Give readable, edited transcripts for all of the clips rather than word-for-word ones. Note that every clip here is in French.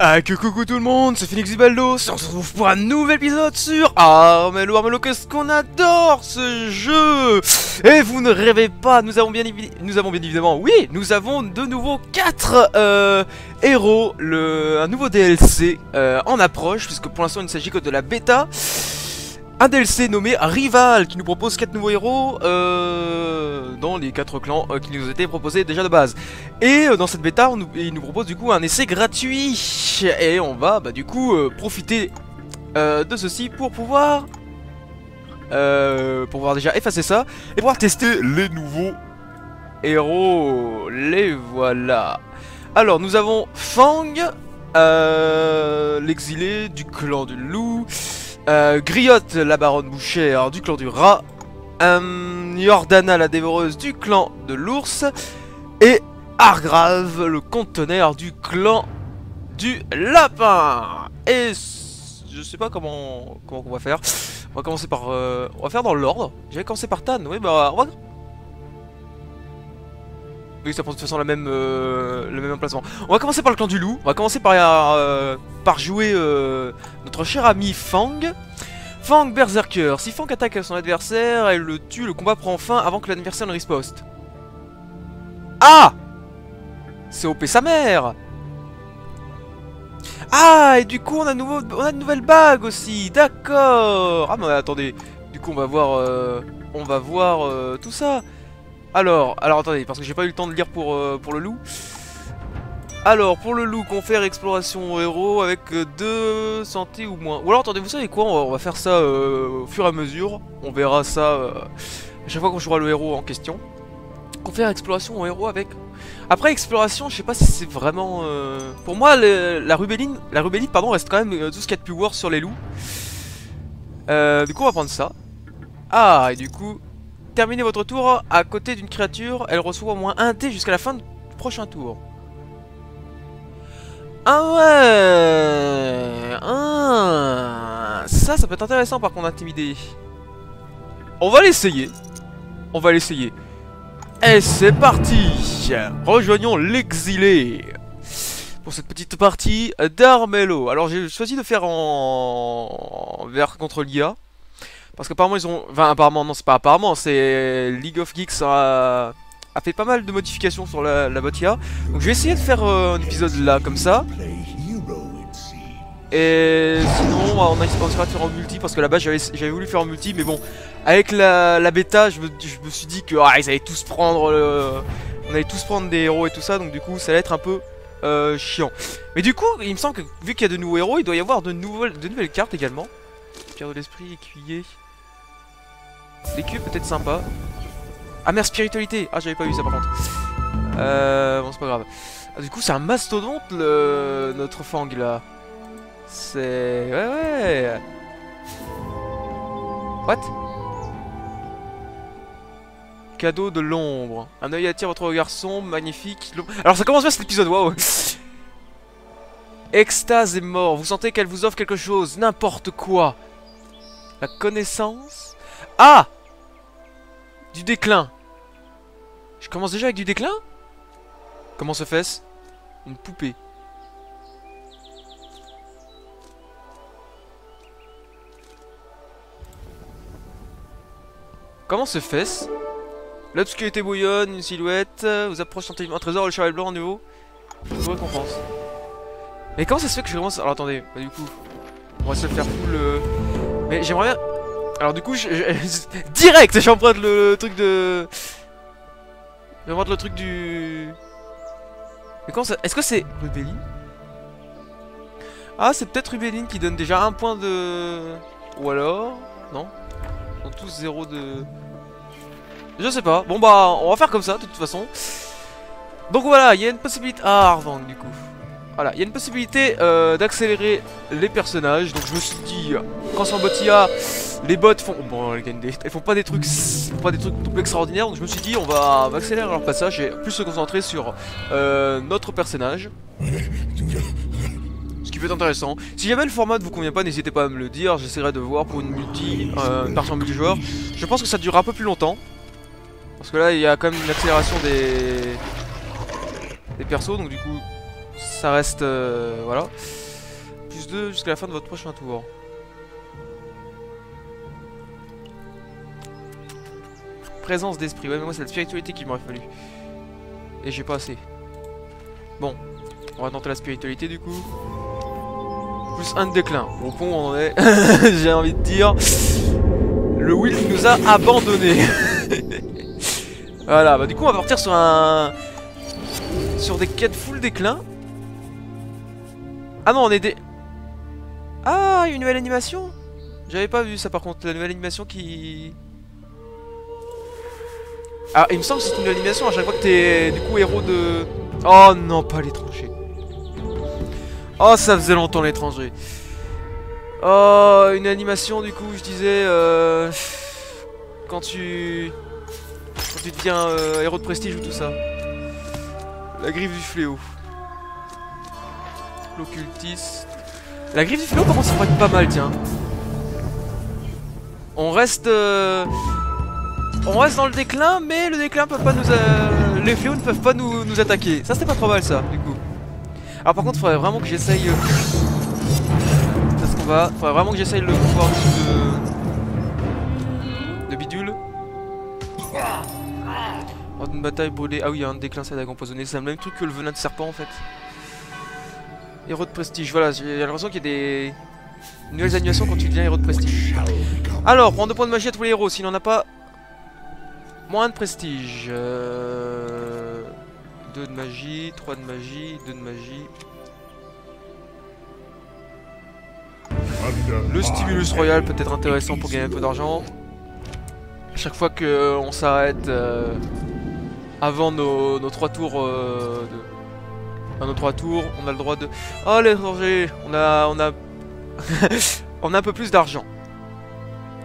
Ah que coucou tout le monde, c'est Phoenix Zibaldo, on se retrouve pour un nouvel épisode sur Armello, qu'est-ce qu'on adore ce jeu. Et vous ne rêvez pas, nous avons bien évidemment, oui, nous avons de nouveau 4 héros, un nouveau DLC en approche, puisque pour l'instant il ne s'agit que de la bêta. Un DLC nommé Rival qui nous propose 4 nouveaux héros dans les 4 clans qui nous étaient proposés déjà de base. Et dans cette bêta, il nous propose du coup un essai gratuit. Et on va du coup profiter de ceci pour pouvoir déjà effacer ça et pouvoir tester les nouveaux héros. Les voilà. Alors nous avons Fang, l'exilé du clan du loup. Griotte, la baronne bouchère du clan du rat, Jordana, la dévoreuse du clan de l'ours, et Argrave, le conteneur du clan du lapin. Et je sais pas comment on va faire. On va commencer par... on va faire dans l'ordre. J'avais commencé par Tan, oui bah... On va... Oui, ça prend de toute façon le même emplacement. On va commencer par le clan du loup. On va commencer par jouer notre cher ami Fang. Fang Berserker. Si Fang attaque son adversaire, elle le tue, le combat prend fin avant que l'adversaire ne riposte. Ah! C'est OP sa mère! Ah! Et du coup, on a une nouvelle bague aussi. D'accord! Ah, mais attendez. Du coup, on va voir tout ça. Alors attendez, parce que j'ai pas eu le temps de lire pour le loup. Alors, pour le loup, confère exploration au héros avec 2 santé ou moins. Ou alors, attendez, vous savez quoi, on va faire ça au fur et à mesure. On verra ça à chaque fois qu'on jouera le héros en question. Confère exploration au héros avec... Après, exploration, je sais pas si c'est vraiment... Pour moi, la rubéline pardon, reste quand même tout ce qu'il y a de plus worth sur les loups. Du coup, on va prendre ça. Ah, et du coup... Terminez votre tour à côté d'une créature, elle reçoit au moins 1 dé jusqu'à la fin du prochain tour. Ah ouais, ça peut être intéressant par contre d'intimider. On va l'essayer. Et c'est parti. Rejoignons l'exilé pour cette petite partie d'Armello. Alors j'ai choisi de faire en vert contre l'IA. Parce qu'apparemment ils ont... Enfin apparemment non, c'est pas apparemment, c'est League of Geeks a fait pas mal de modifications sur la bot IA. Donc je vais essayer de faire un épisode là comme ça. Et sinon on essaiera de faire en multi, parce que là-bas j'avais voulu faire en multi, mais bon, avec la bêta je me suis dit que ils allaient tous prendre on allait tous prendre des héros et tout ça, donc du coup ça allait être un peu chiant. Mais du coup il me semble que vu qu'il y a de nouveaux héros, il doit y avoir de nouvelles cartes également. Pierre de l'esprit, écuyer. L'écu peut-être sympa. Ah merde, spiritualité. Ah j'avais pas vu ça par contre. Bon c'est pas grave. Ah, du coup c'est un mastodonte notre Fang là. C'est... Ouais. What? Cadeau de l'ombre. Un œil attire votre regard sombre, magnifique. Alors ça commence bien cet épisode, waouh. Extase est mort. Vous sentez qu'elle vous offre quelque chose, n'importe quoi. La connaissance. Ah! Du déclin. Je commence déjà avec du déclin? Comment se fait-ce? Une poupée. Comment se fait-ce? L'obscurité bouillonne, une silhouette. Vous approchez sensiblement un trésor, le cheval blanc en nouveau. Une récompense. Mais comment ça se fait que je commence... Alors attendez, du coup... On va se faire full... Mais j'aimerais bien... Alors du coup, direct, j'emprunte le truc de... J'emprunte le truc du... Mais comment ça... Est-ce que c'est Rubéline? Ah, c'est peut-être Rubéline qui donne déjà 1 point de... Ou alors... Non? Ils ont tous 0 de... Je sais pas. Bon bah, on va faire comme ça, de toute façon. Donc voilà, il y a une possibilité... Ah, Arvang, du coup. Voilà, il y a une possibilité d'accélérer les personnages. Donc je me suis dit, quand c'est en bot IA, les bots font... Bon, elles font pas des trucs non plus extraordinaires. Donc je me suis dit, on va accélérer leur passage et plus se concentrer sur notre personnage. Ce qui peut être intéressant. Si jamais le format ne vous convient pas, n'hésitez pas à me le dire. J'essaierai de voir pour une partie en multijoueur. Je pense que ça durera un peu plus longtemps. Parce que là, il y a quand même une accélération des persos. Donc du coup... Ça reste... voilà. Plus 2 jusqu'à la fin de votre prochain tour. Présence d'esprit. Ouais, mais moi c'est la spiritualité qu'il m'aurait fallu. Et j'ai pas assez. Bon. On va tenter la spiritualité du coup. Plus 1 de déclin. Au pont on en est. J'ai envie de dire. Le Will nous a abandonnés. Voilà, bah du coup on va partir sur un... Sur des quêtes full déclin. Ah non, on est des... Ah, une nouvelle animation. J'avais pas vu ça par contre, la nouvelle animation qui... Ah, il me semble que c'est une nouvelle animation à chaque fois que t'es du coup héros de... Oh non, pas l'étranger. Oh, ça faisait longtemps l'étranger. Oh, une animation du coup, je disais... Quand tu deviens héros de prestige ou tout ça. La griffe du fléau. L'occultiste. La griffe du fléau commence à être pas mal, tiens. On reste dans le déclin, mais le déclin peut pas nous... les fléaux ne peuvent pas nous attaquer. Ça c'était pas trop mal ça, du coup. Alors par contre, faudrait vraiment que j'essaye... C'est ce qu'on va... Faudrait vraiment que j'essaye le pouvoir de bidule. Lors d'une bataille brûlée... Ah oui, il y a un déclin, ça dague empoisonné. C'est le même truc que le venin de serpent en fait. Héros de prestige, voilà, j'ai l'impression qu'il y a des nouvelles animations quand tu deviens héros de prestige. Alors, prends 2 points de magie à tous les héros, s'il n'en a pas... Moins de prestige. 2 de magie, 3 de magie, 2 de magie. Le stimulus royal peut être intéressant pour gagner un peu d'argent. À chaque fois qu'on s'arrête avant nos 3 tours à nos 3 tours, on a le droit de... Oh l'étranger, on a on a un peu plus d'argent.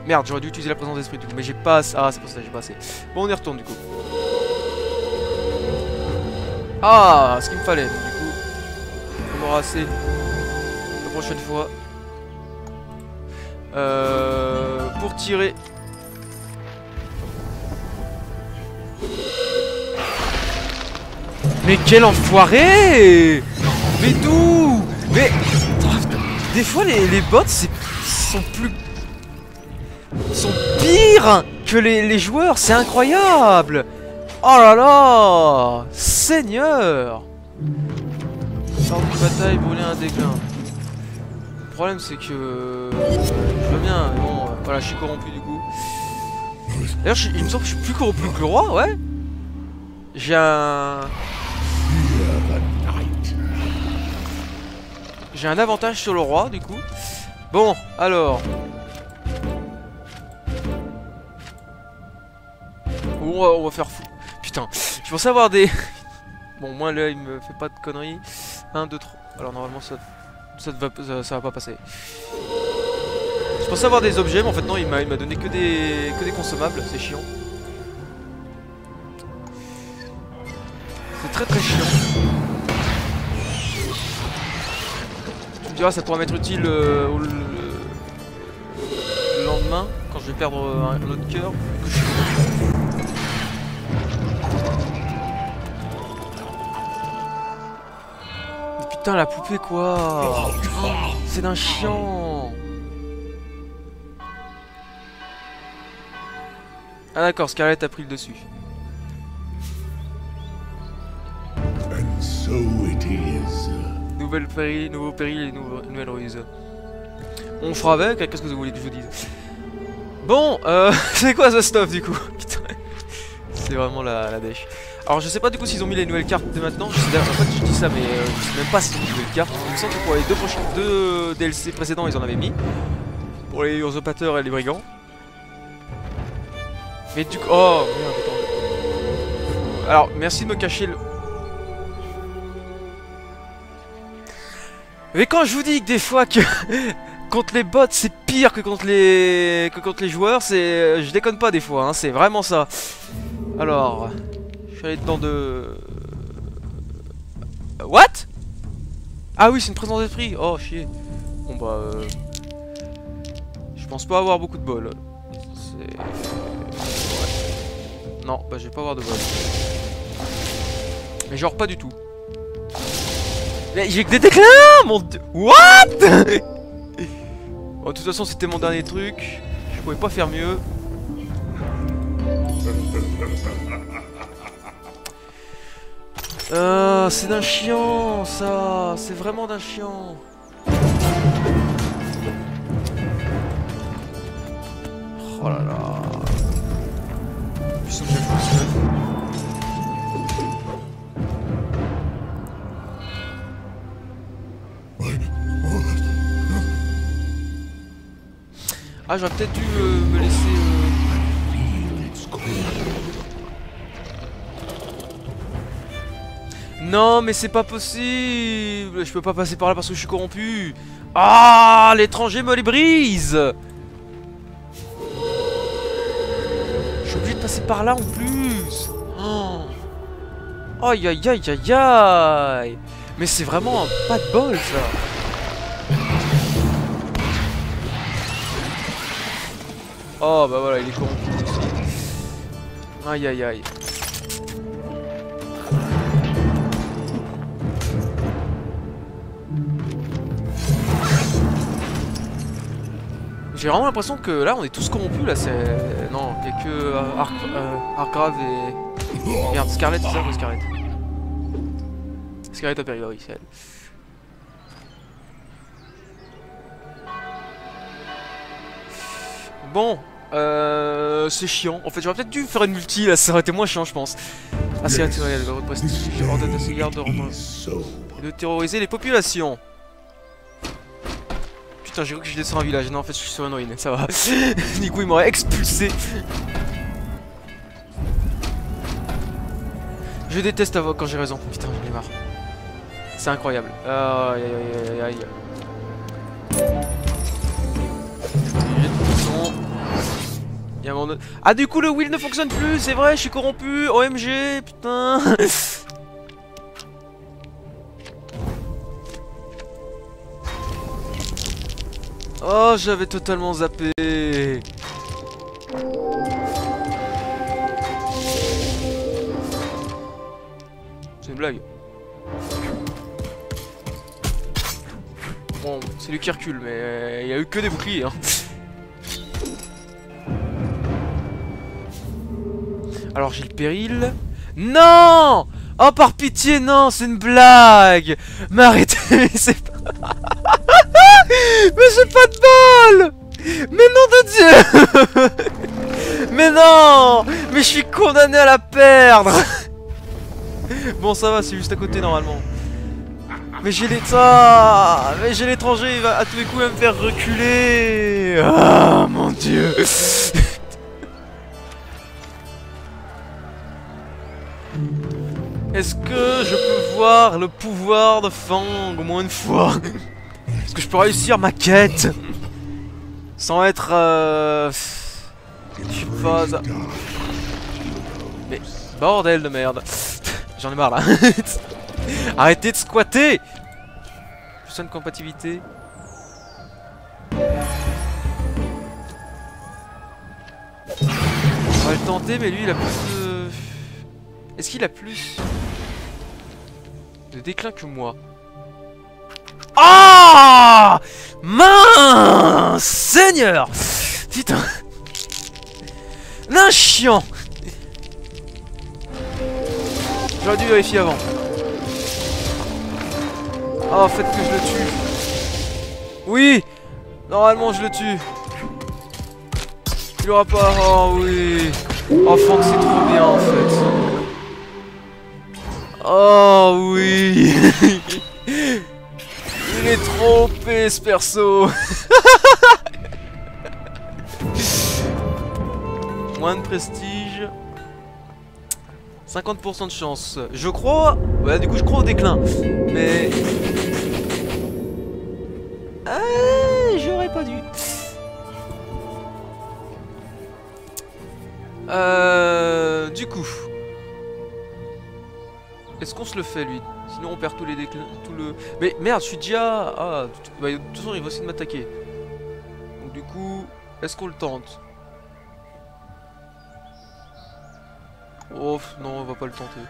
Merde, j'aurais dû utiliser la présence d'esprit du coup, mais j'ai pas assez... Ah, c'est pour ça que j'ai pas assez. Bon, on y retourne du coup. Ah, ce qu'il me fallait, donc, du coup. On aura assez la prochaine fois. Pour tirer... Mais quel enfoiré! Mais d'où? Mais... Des fois les bots sont pires que les joueurs, c'est incroyable! Oh là là! Seigneur! Sort de bataille, brûler un déclin. Le problème c'est que... je veux bien, mais bon, voilà, je suis corrompu du coup. D'ailleurs, il me semble que je suis plus corrompu que le roi, ouais? J'ai un avantage sur le roi du coup. Bon, alors. On va faire fou. Putain, je pensais avoir des... Bon, moi là il me fait pas de conneries. 1, 2, 3. Alors normalement ça va pas passer. Je pensais avoir des objets, mais en fait non, il m'a donné que des consommables, c'est chiant. C'est très chiant. Tu me diras, ça pourra m'être utile le lendemain, quand je vais perdre un autre cœur. Mais putain, la poupée quoi! Oh, c'est d'un chiant! Ah d'accord, Scarlett a pris le dessus. So it is. Nouveau péril et nouvelle ruse. On fera avec, qu'est-ce que vous voulez que je vous dise? Bon, c'est quoi ce stuff du coup? Putain, c'est vraiment la dèche. Alors je sais pas du coup s'ils ont mis les nouvelles cartes dès maintenant. En fait je dis ça mais je sais même pas s'ils ont mis les nouvelles cartes. Il me semble que pour les deux DLC précédents ils en avaient mis. Pour les usurpateurs et les brigands. Mais du coup... Oh merde, attends. Alors merci de me cacher le... Mais quand je vous dis que des fois que contre les bots c'est pire que contre les joueurs, c'est... Je déconne pas des fois, hein, c'est vraiment ça. Alors... Je suis allé dedans de... What? Ah oui, c'est une présence d'esprit. Oh chier. Bon bah... Je pense pas avoir beaucoup de bol. C'est... Ouais. Non, bah je vais pas avoir de bol. Mais genre pas du tout. Mais j'ai que des déclins, mon dieu. What? Bon, de toute façon, c'était mon dernier truc. Je pouvais pas faire mieux. C'est d'un chiant, ça. C'est vraiment d'un chiant. Oh là là. Puissant que j'ai foutu. Ah, j'aurais peut-être dû me laisser... Non, mais c'est pas possible. Je peux pas passer par là parce que je suis corrompu. Ah, l'étranger me les brise. Je suis obligé de passer par là en plus. Oh. Aïe aïe aïe aïe aïe. Mais c'est vraiment pas de bol ça. Oh bah voilà, il est corrompu aussi. Aïe aïe aïe. J'ai vraiment l'impression que là on est tous corrompus là, c'est... Non, il n'y a que Argrave et... Merde, Scarlet, c'est ça ou Scarlet? Scarlet a péri, oui, c'est elle. Bon, c'est chiant. En fait, j'aurais peut-être dû faire une multi là, ça aurait été moins chiant, je pense. Ah, c'est le prestige, ordonne à ses gardes de terroriser les populations. Putain, j'ai cru que je descends un village. Non, en fait, je suis sur une ruine, ça va. Du coup, il m'aurait expulsé. Je déteste avoir quand j'ai raison. Putain, j'en ai marre. C'est incroyable. Aïe aïe aïe aïe. Il y a mon... Ah, du coup, le wheel ne fonctionne plus. C'est vrai, je suis corrompu. OMG, putain. Oh, j'avais totalement zappé. C'est une blague. Bon, c'est lui qui recule, mais il y a eu que des boucliers. Hein. Alors j'ai le péril. Non! Oh, par pitié, non, c'est une blague. Mais arrêtez, c'est pas... Mais j'ai pas de bol! Mais nom de Dieu! Mais non! Mais je suis condamné à la perdre! Bon, ça va, c'est juste à côté normalement. Mais j'ai l'état! Mais j'ai l'étranger, il va à tous les coups me faire reculer! Ah, mon Dieu! Est-ce que je peux voir le pouvoir de Fang au moins une fois? Est-ce que je peux réussir ma quête sans être je sais pas... Mais bordel de merde. J'en ai marre là. Arrêtez de squatter. Plus une compatibilité. On va le tenter, mais lui il a plus de... Est-ce qu'il a plus de déclin que moi? Ah, mince Seigneur. Putain. Un chiant. J'aurais dû vérifier avant. Oh, faites que je le tue. Oui. Normalement je le tue. Il aura pas... Oh oui. Oh, Fang, c'est trop bien en fait. Oh oui. Il est trop OP ce perso. Moins de prestige. 50% de chance. Je crois... Ouais, du coup je crois au déclin. Mais... j'aurais pas dû. Du coup... Est-ce qu'on se le fait lui? Sinon on perd tous les déclins, tout le... Mais merde, je suis déjà... Ah, bah, de toute façon il va essayer de m'attaquer. Donc du coup, est-ce qu'on le tente? Oh non, on va pas le tenter.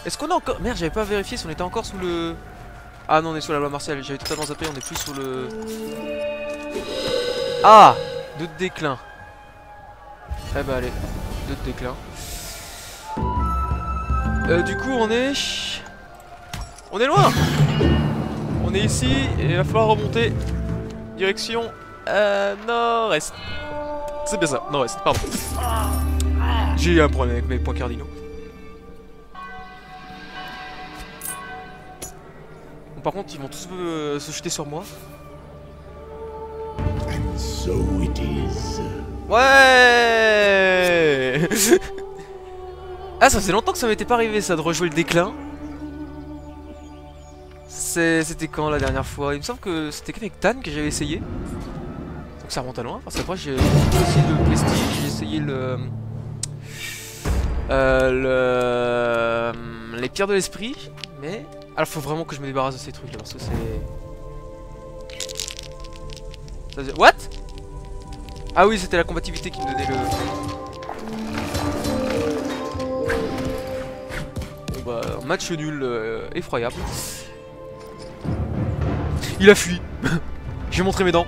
Est-ce qu'on a encore... Merde, j'avais pas vérifié si on était encore sous le... Ah non, on est sous la loi martiale, j'avais totalement zappé, on est plus sous le... Ah, 2 de déclin. Eh bah allez, 2 de déclin. Du coup on est... On est loin. On est ici et il va falloir remonter. Direction nord-est. C'est bien ça, nord-est, pardon. J'ai eu un problème avec mes points cardinaux. Bon, par contre ils vont tous se jeter sur moi. And so it is. Ouais. Ah, ça faisait longtemps que ça m'était pas arrivé ça, de rejouer le déclin. C'était quand la dernière fois? Il me semble que c'était qu'avec Tan que j'avais essayé. Donc ça remonte à loin, parce qu'après j'ai essayé le Prestige, j'ai essayé les pierres de l'esprit, mais... Alors faut vraiment que je me débarrasse de ces trucs là, parce que c'est... What? Ah oui, c'était la combativité qui me donnait le... Bon bah, match nul effroyable. Il a fui. J'ai montré mes dents.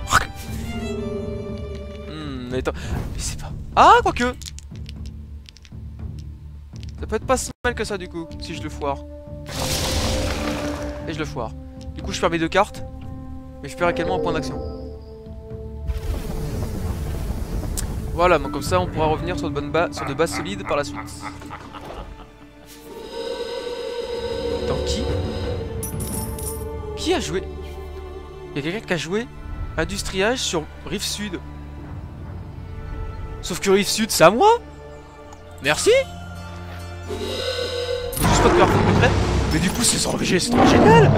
Mais attends, mais c'est pas... Ah, quoique. Ça peut être pas si mal que ça du coup, si je le foire. Et je le foire. Du coup je perds mes 2 cartes. Mais je perds également un point d'action. Voilà, donc comme ça on pourra revenir sur de bases solides par la suite. Attends, qui a joué? Il y a quelqu'un qui a joué Industriage sur Rive Sud. Sauf que Rive Sud c'est à moi. Merci. Faut juste pas de performance de près. Mais du coup c'est trop génial.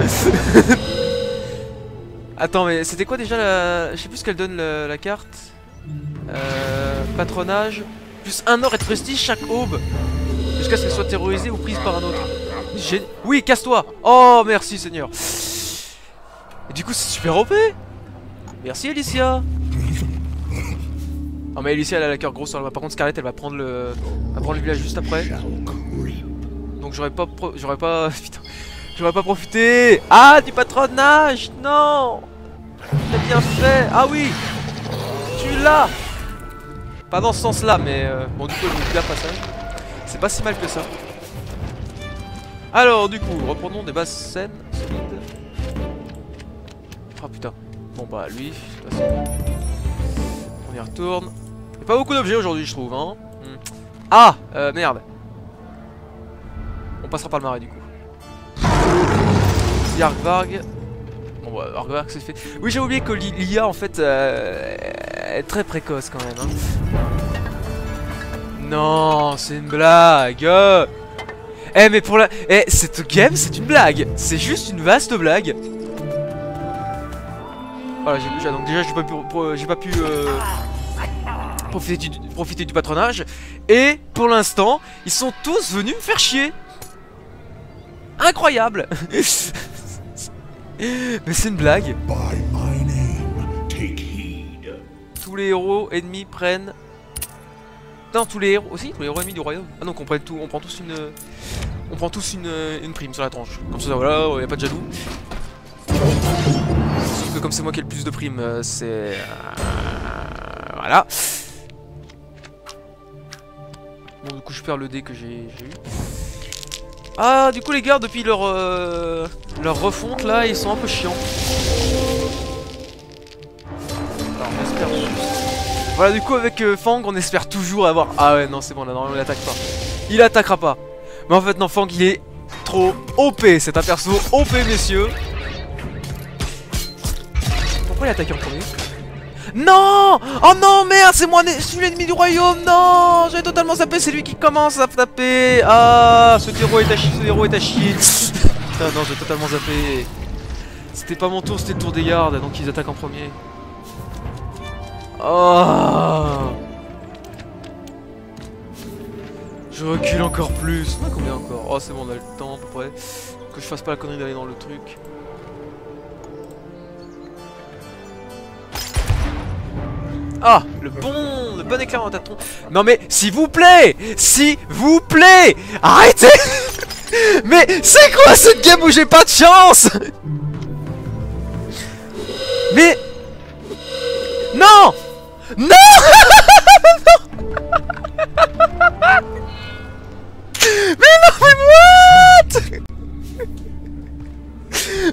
Attends, mais c'était quoi déjà la... Je sais plus ce qu'elle donne la carte. Patronage. Plus 1 or et de prestige chaque aube. Jusqu'à ce qu'elle soit terrorisée ou prise par un autre. Oui, casse-toi. Oh, merci Seigneur. Et du coup c'est super OP. Merci Alicia. Oh mais Alicia elle a la cœur grosse sur la... Par contre Scarlett elle va prendre le village juste après. Donc j'aurais pas putain, j'aurais pas profité. Ah, du patronage. Non. T'as bien fait. Ah oui. Tu l'as. Pas dans ce sens là mais bon, du coup je me dis passage. C'est pas si mal que ça. Alors du coup reprenons des bases saines, solides. Oh putain. Bon bah lui, de toute façon, on y retourne. Y'a pas beaucoup d'objets aujourd'hui je trouve hein. Ah merde. On passera par le marais du coup. Yargvarg. Bon bah Yargvarg c'est fait. Oui j'ai oublié que l'IA en fait est très précoce quand même hein. Non c'est une blague. Eh mais pour la... Eh cette game c'est une blague. C'est juste une vaste blague. Voilà, donc déjà j'ai pas pu profiter du patronage. Et pour l'instant, ils sont tous venus me faire chier. Incroyable. Mais c'est une blague. Tous les héros ennemis prennent... Non, tous les héros aussi, tous les héros ennemis du royaume. Ah donc on prend tous une prime sur la tranche. Comme ça voilà, y a pas de jaloux. Sauf que comme c'est moi qui ai le plus de primes, c'est... voilà. Bon du coup je perds le dé que j'ai eu. Ah du coup les gars depuis leur refonte là ils sont un peu chiants. Alors on espère juste... Voilà du coup avec Fang on espère toujours avoir... Ah ouais non c'est bon là normalement il attaque pas. Il attaquera pas. Mais en fait non Fang il est trop OP, c'est un perso OP messieurs. Pourquoi il attaque en premier? Non! Oh non merde, c'est moi, je suis l'ennemi du royaume, non! J'avais totalement zappé, c'est lui qui commence à taper. Ah, ce héros est à chier, Putain non, j'ai totalement zappé. C'était pas mon tour, c'était le tour des gardes, donc ils attaquent en premier. Oh! Je recule encore plus. Ah, combien encore? Oh c'est bon, on a le temps à peu près. Que je fasse pas la connerie d'aller dans le truc. Ah, le bon éclair en tâton. Non mais, s'il vous plaît, arrêtez. Mais c'est quoi cette game où j'ai pas de chance? Mais... Non! Non! Mais non, mais what?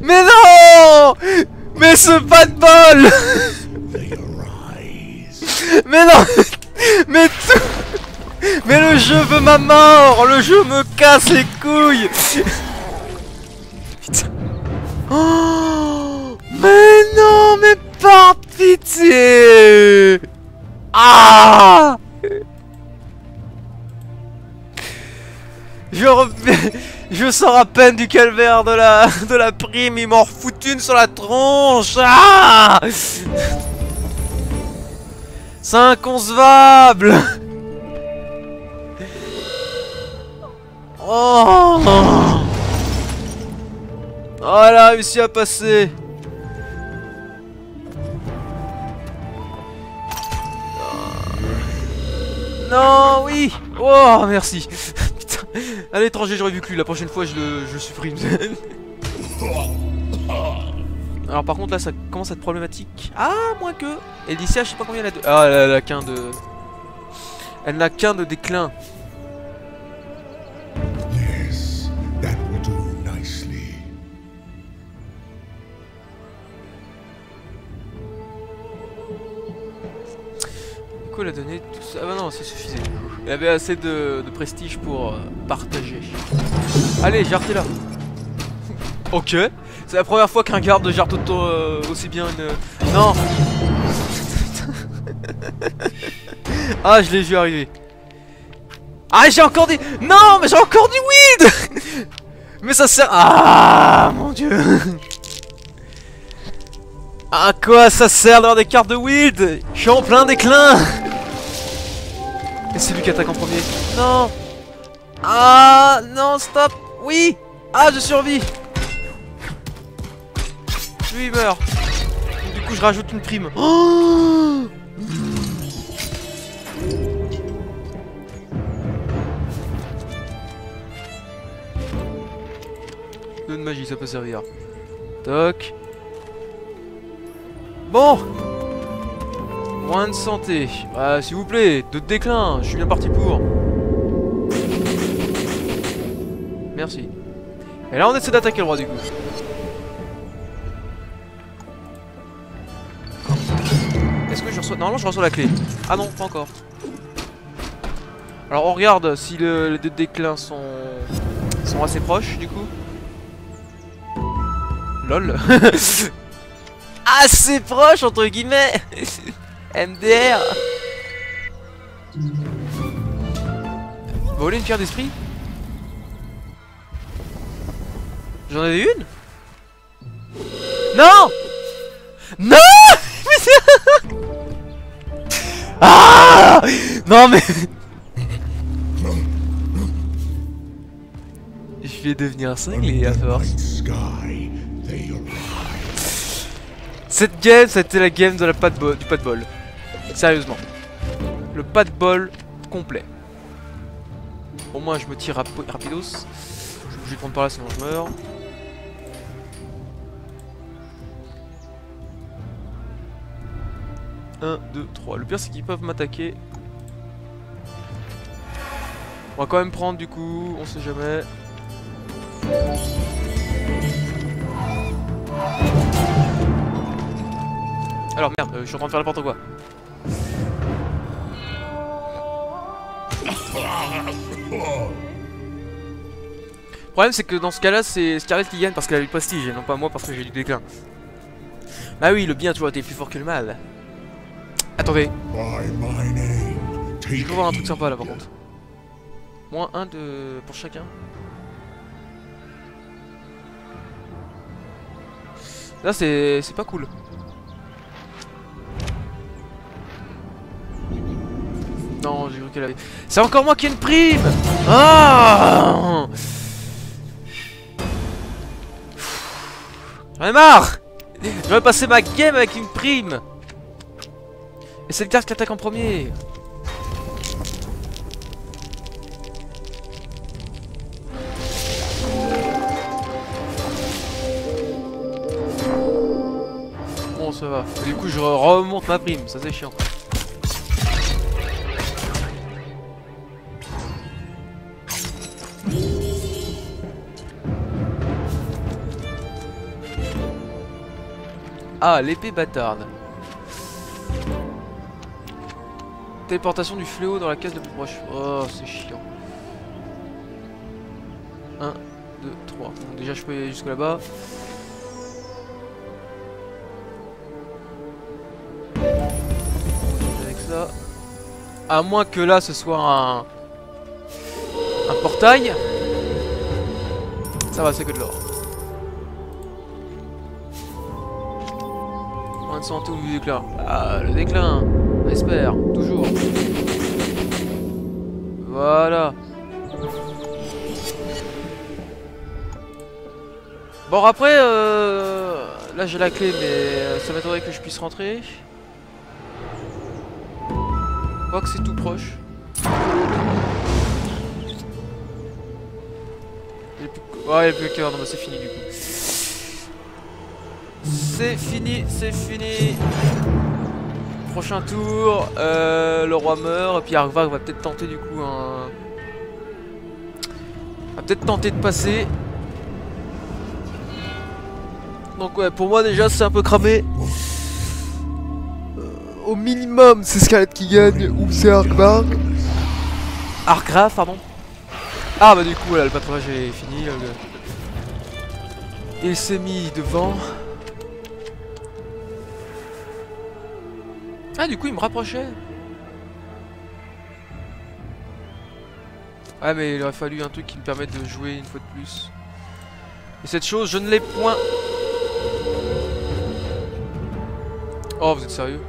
Mais non! Mais ce pas de bol! They arise. Mais non! Mais tout! Mais le jeu veut ma mort! Le jeu me casse les couilles! Putain! Oh, mais non! Mais par pitié! Ah! Je sors à peine du calvaire de la prime, ils m'en refoutent une sur la tronche. Ah, c'est inconcevable. Oh, oh, elle a réussi à passer. Non, oui. Oh, merci. Putain, à l'étranger j'aurais vu que lui, la prochaine fois je le supprime. Alors par contre là ça commence à être problématique. Ah, moins que. Elicia, je sais pas combien elle a de... Ah, elle a qu'un de... Elle n'a qu'un de déclin. Yes, that will do nicely. Du coup elle a donné tout ça. Ah bah non, ça suffisait. Elle avait assez de prestige pour partager. Allez, jartez là. Ok. C'est la première fois qu'un garde jarte aussi bien une... Non. Ah, je l'ai vu arriver. Ah, j'ai encore des... Non, mais j'ai encore du weed. Mais ça sert... Ah, mon dieu. À quoi ça sert d'avoir des cartes de weed? Je suis en plein déclin. Et c'est lui qui attaque en premier. Non. Ah, non, stop. Oui. Ah, je survis. Lui, il meurt. Du coup, je rajoute une prime. Oh, de magie, ça peut servir. Toc. Bon. Moins de santé. Ah, s'il vous plaît, de déclin. Je suis bien parti pour. Merci. Et là, on essaie d'attaquer le roi du coup. Est-ce que je reçois... Normalement, je reçois la clé. Ah non, pas encore. Alors, on regarde si les deux déclins sont assez proches du coup. LOL. Assez proche entre guillemets. MDR. Voler une pierre d'esprit. J'en avais une. Non. Non. Ah. Non mais je vais devenir cinglé à force. Sky, they arise. Cette game, ça a été la game de la du pas de bol. Sérieusement. Le pas de bol complet. Au moins je me tire rapidos. Je suis obligé de prendre par là sinon je meurs. Un, 2, 3. Le pire c'est qu'ils peuvent m'attaquer. On va quand même prendre du coup, on sait jamais. Alors merde, je suis en train de faire n'importe quoi. Le problème c'est que dans ce cas là c'est Scarlet qui gagne parce qu'elle a eu le prestige et non pas moi parce que j'ai du déclin. Bah oui, le bien a toujours été plus fort que le mal. Attendez, By my name, je take peux voir un truc heed. sympa là par contre. Moins 1 pour chacun. Là c'est pas cool. Non, j'ai cru qu'elle avait... C'est encore moi qui ai une prime. Ah, j'en ai marre. J'aurais passé ma game avec une prime. Et c'est le gars qui attaque en premier. Bon, bon ça va. Du coup je remonte ma prime, ça c'est chiant. Ah, l'épée bâtarde. Téléportation du fléau dans la case de plus proche. Oh, c'est chiant. 1, 2, 3. Bon, déjà, je peux aller jusque là-bas. Avec ça. À moins que là, ce soit un portail. Ça va, c'est que de l'or. Moins de 100 du déclin. Ah, le déclin. On espère, toujours. Voilà. Bon après, là j'ai la clé, mais ça m'étonnerait que je puisse rentrer. Je crois que c'est tout proche. Ouais, il n'y a plus qu'un. Non, mais c'est fini du coup. C'est fini, c'est fini. Prochain tour, le roi meurt, et puis Argvar va peut-être tenter du coup un... va peut-être tenter de passer. Donc ouais, pour moi déjà c'est un peu cramé. Au minimum c'est Scarlet qui gagne, ou c'est Argvar. Argvar, pardon. Ah bah du coup là, le patronage est fini. Là, il s'est mis devant. Ah du coup il me rapprochait. Ouais mais il aurait fallu un truc qui me permette de jouer une fois de plus. Et cette chose je ne l'ai point. Oh vous êtes sérieux?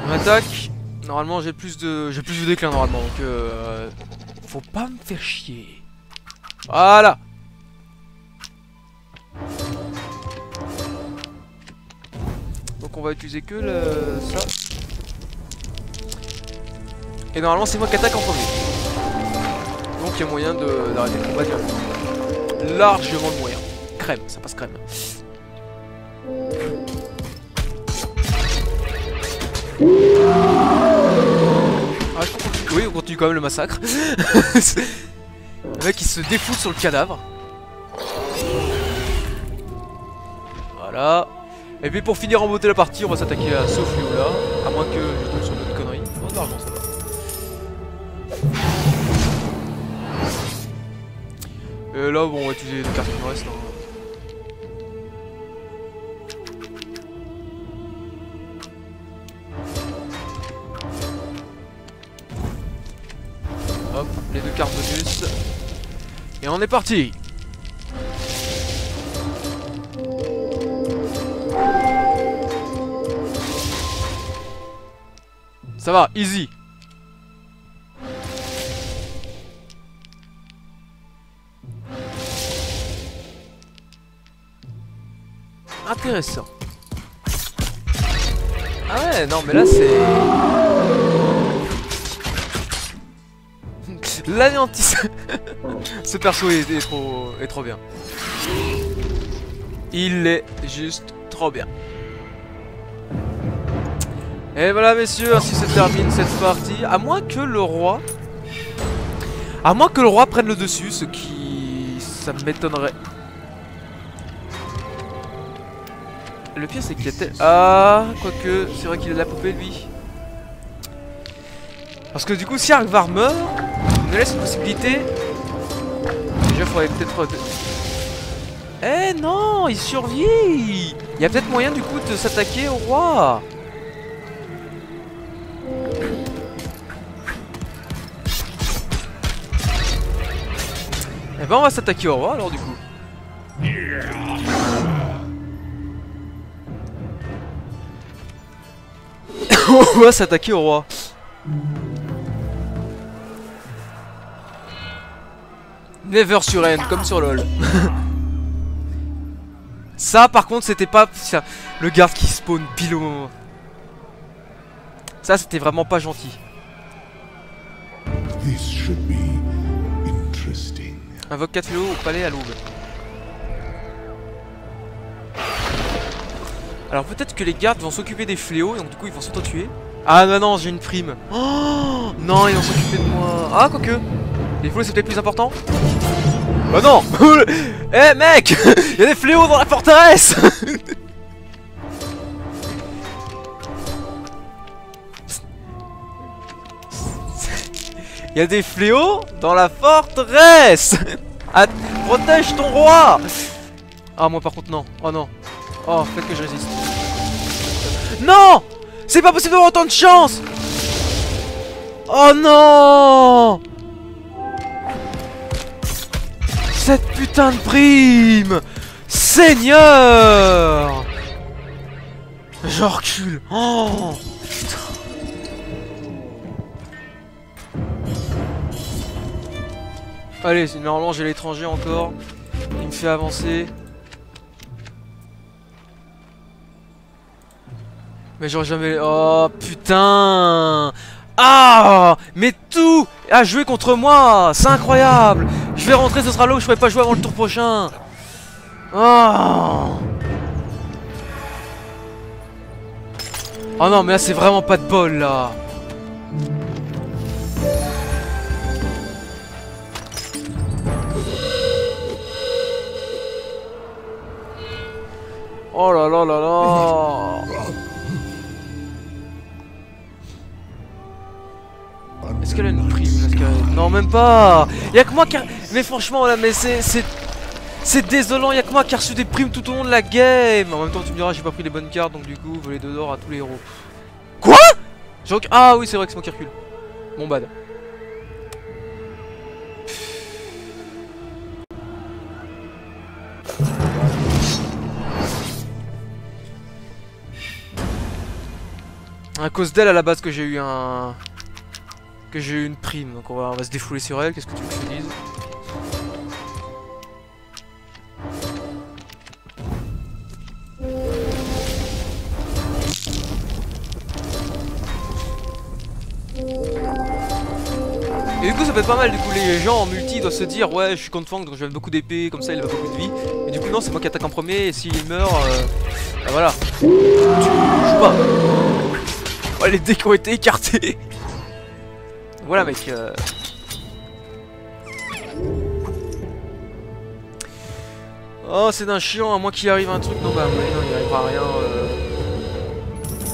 On attaque. Normalement j'ai plus de déclin normalement donc faut pas me faire chier. Voilà. Donc on va utiliser que ça. Et normalement c'est moi qui attaque en premier. Donc il y a moyen d'arrêter le combat directement. Largement de moyen. Crème, ça passe crème. Ah, oui, on continue quand même le massacre. Le mec il se défoule sur le cadavre. Voilà. Et puis pour finir en beauté la partie, on va s'attaquer à ce fléau là. À moins que je tombe sur une autre connerie. Non, normalement ça va. Et là, bon, on va utiliser les deux cartes qui me restent. Hein. Hop, les deux cartes bonus. Et on est parti. Ça va, easy. Intéressant. Ah ouais, non mais là c'est... L'anéantissement. Ce perso est trop bien. Il est juste trop bien. Et voilà messieurs, ainsi se termine cette partie. À moins que le roi... prenne le dessus, ce qui... ça m'étonnerait. Le pire c'est qu'il était... Ah, quoique, c'est vrai qu'il a de la poupée lui. Parce que du coup si Argvar meurt, il nous laisse une possibilité. Déjà il faudrait peut-être... Eh non, il survit. Il y a peut-être moyen du coup de s'attaquer au roi. Eh ben on va s'attaquer au roi alors du coup. On va s'attaquer au roi. Never sur N, comme sur LoL. Ça par contre c'était pas... Le garde qui spawn pile au moment. Ça c'était vraiment pas gentil. This should be interesting. Invoque 4 fléaux au palais à l'aube. Alors peut-être que les gardes vont s'occuper des fléaux et donc du coup ils vont s'auto-tuer. Ah non non, j'ai une prime. Oh non, ils vont s'occuper de moi. Ah quoique. Les fléaux c'est peut-être plus important. Bah non. Eh mec, il y a des fléaux dans la forteresse. Il y a des fléaux dans la forteresse. Ah, protège ton roi. Ah moi par contre non. Oh non. Oh faites que je résiste. Non. C'est pas possible d'avoir autant de chance. Oh non. Cette putain de prime. Seigneur. Je recule. Oh. Allez, normalement j'ai l'étranger encore. Il me fait avancer. Mais j'aurais jamais... Oh putain. Ah. Mais tout a joué contre moi. C'est incroyable. Je vais rentrer, ce sera là où je pourrais pas jouer avant le tour prochain. Oh. Oh non mais là c'est vraiment pas de bol là. Oh là là là là. Est-ce qu'elle a une prime la Scarlett? Non même pas. Y'a que moi qui a... Mais franchement là mais c'est désolant, y'a que moi qui a reçu des primes tout au long de la game. En même temps tu me diras j'ai pas pris les bonnes cartes donc du coup voler 2 d'or à tous les héros. Quoi? Ah oui c'est vrai que c'est moi qui recule. Mon bad. À cause d'elle à la base que j'ai eu un... Que j'ai eu une prime, donc on va se défouler sur elle, qu'est-ce que tu veux que je te dise? Et du coup ça peut être pas mal, du coup les gens en multi doivent se dire ouais je suis contre Fang donc je vais mettre beaucoup d'épée, comme ça il a beaucoup de vie. Et du coup non c'est moi qui attaque en premier et s'il meurt, bah voilà. Tu joues pas. Oh les dés qui ont été écartés. Voilà mec. Oh c'est d'un chiant, à moins qu'il arrive un truc. Non bah non il arrivera rien.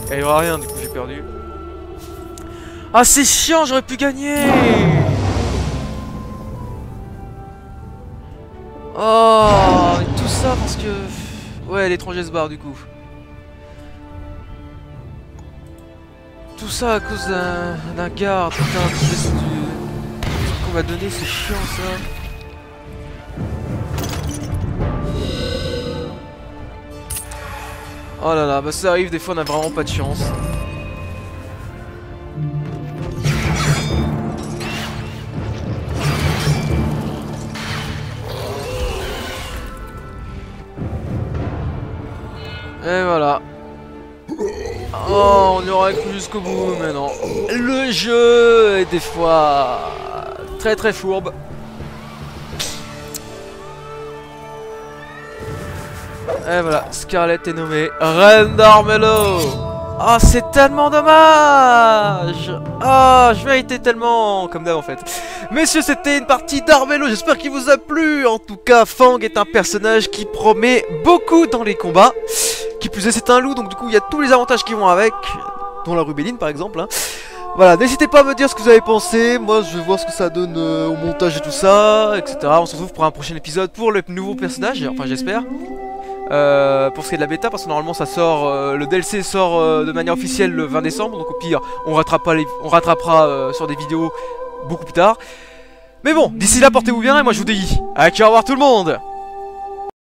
Il arrivera rien du coup j'ai perdu. Ah c'est chiant, j'aurais pu gagner. Oh et tout ça parce que... Ouais l'étranger se barre du coup. Tout ça à cause d'un garde, putain, qu'on m'a donné, c'est chiant ça. Oh là là, bah ça arrive, des fois on a vraiment pas de chance. Et voilà. Oh, on y aurait cru jusqu'au bout, mais non. Le jeu est des fois très très fourbe. Et voilà, Scarlett est nommée Reine d'Armello. Oh, c'est tellement dommage. Ah, je méritais tellement, comme d'hab en fait. Messieurs, c'était une partie d'Armello, j'espère qu'il vous a plu. En tout cas, Fang est un personnage qui promet beaucoup dans les combats. Qui plus est, c'est un loup, donc du coup, il y a tous les avantages qui vont avec, dont la rubelline par exemple. Hein. Voilà, n'hésitez pas à me dire ce que vous avez pensé. Moi, je vais voir ce que ça donne au montage et tout ça, etc. On se retrouve pour un prochain épisode pour le nouveau personnage, enfin j'espère. Pour ce qui est de la bêta, parce que normalement ça sort, le DLC sort de manière officielle le 20 décembre, donc au pire on rattrapera sur des vidéos beaucoup plus tard. Mais bon, d'ici là portez-vous bien et moi je vous dis à au revoir tout le monde.